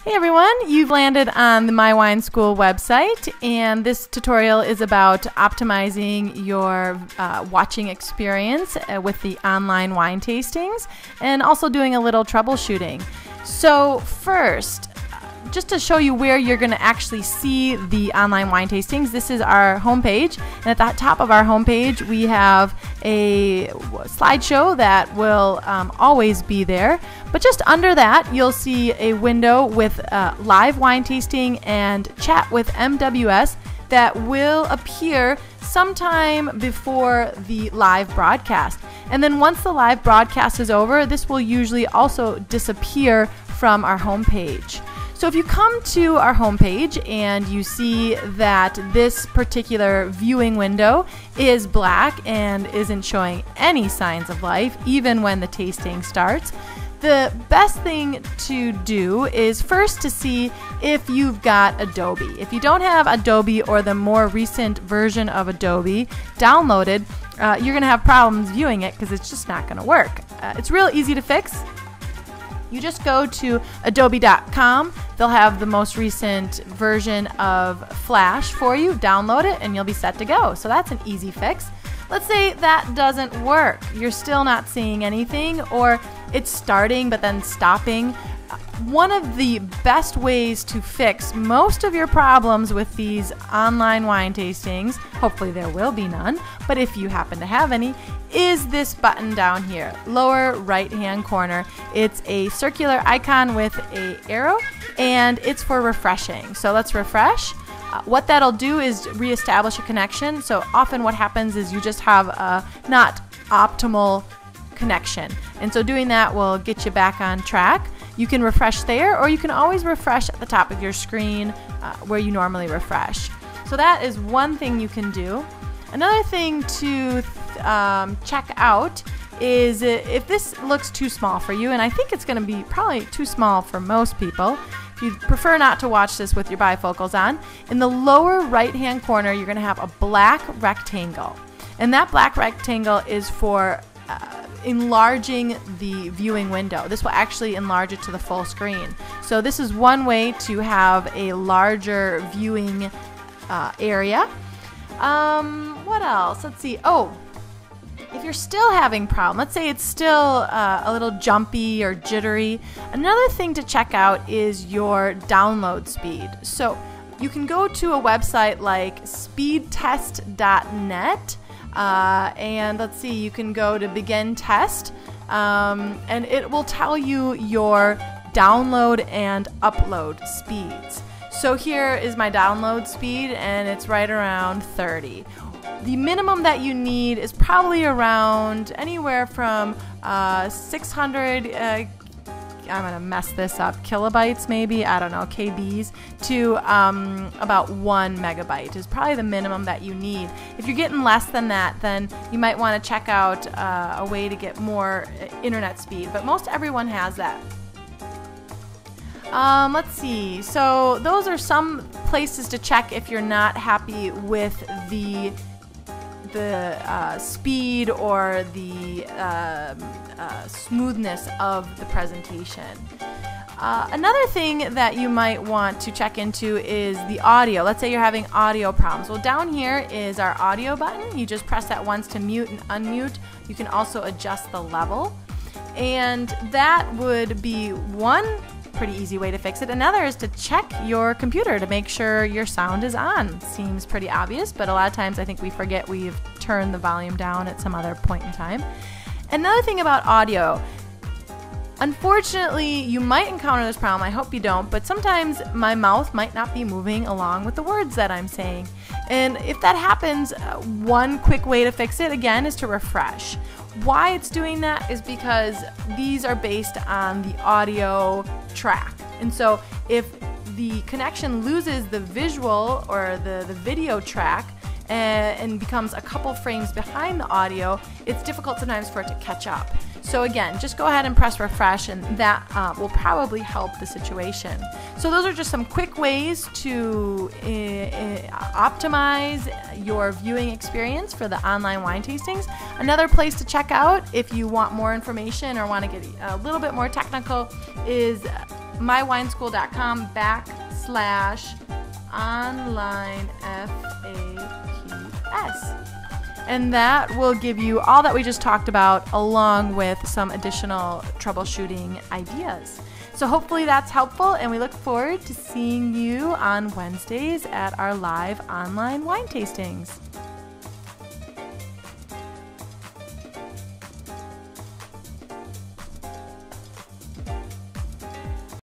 Hey everyone, you've landed on the My Wine School website, and this tutorial is about optimizing your watching experience with the online wine tastings and also doing a little troubleshooting. So first, just to show you where you're going to actually see the online wine tastings, this is our homepage, and at the top of our homepage we have a slideshow that will always be there, but just under that you'll see a window with live wine tasting and chat with MWS that will appear sometime before the live broadcast. And then once the live broadcast is over, this will usually also disappear from our homepage. So if you come to our homepage and you see that this particular viewing window is black and isn't showing any signs of life, even when the tasting starts, the best thing to do is first to see if you've got Adobe. If you don't have Adobe or the more recent version of Adobe downloaded, you're going to have problems viewing it because it's just not going to work. It's real easy to fix. You just go to adobe.com. They'll have the most recent version of Flash for you. Download it and you'll be set to go. So that's an easy fix. Let's say that doesn't work. You're still not seeing anything, or it's starting but then stopping. One of the best ways to fix most of your problems with these online wine tastings, hopefully there will be none, but if you happen to have any, is this button down here, lower right hand corner. It's a circular icon with an arrow, and it's for refreshing. So let's refresh. What that'll do is reestablish a connection. So often what happens is you just have a not optimal connection, and so doing that will get you back on track. You can refresh there, or you can always refresh at the top of your screen where you normally refresh. So that is one thing you can do. Another thing to check out is if this looks too small for you, and I think it's going to be probably too small for most people. If you prefer not to watch this with your bifocals on, in the lower right hand corner you're going to have a black rectangle, and that black rectangle is for enlarging the viewing window. This will actually enlarge it to the full screen. So this is one way to have a larger viewing area. What else? Let's see. Oh, if you're still having problems, let's say it's still a little jumpy or jittery, another thing to check out is your download speed. So you can go to a website like speedtest.net, and let's see, you can go to begin test, and it will tell you your download and upload speeds. So here is my download speed, and it's right around 30. The minimum that you need is probably around anywhere from 600 I'm going to mess this up, kilobytes maybe, I don't know, KBs, to about 1 megabyte is probably the minimum that you need. If you're getting less than that, then you might want to check out a way to get more internet speed, but most everyone has that. Let's see, so those are some places to check if you're not happy with the speed or the smoothness of the presentation. Another thing that you might want to check into is the audio. Let's say you're having audio problems. Well, down here is our audio button. You just press that once to mute and unmute. You can also adjust the level, and that would be one pretty easy way to fix it. Another is to check your computer to make sure your sound is on. Seems pretty obvious, but a lot of times I think we forget we've turned the volume down at some other point in time. Another thing about audio, unfortunately you might encounter this problem, I hope you don't, but sometimes my mouth might not be moving along with the words that I'm saying. And if that happens, one quick way to fix it again is to refresh. Why it's doing that is because these are based on the audio track, and so if the connection loses the visual or the video track and becomes a couple frames behind the audio, it's difficult sometimes for it to catch up. So again, just go ahead and press refresh, and that will probably help the situation. So those are just some quick ways to optimize your viewing experience for the online wine tastings. Another place to check out if you want more information or want to get a little bit more technical is mywineschool.com/online FAQs. And that will give you all that we just talked about, along with some additional troubleshooting ideas. So hopefully that's helpful, and we look forward to seeing you on Wednesdays at our live online wine tastings.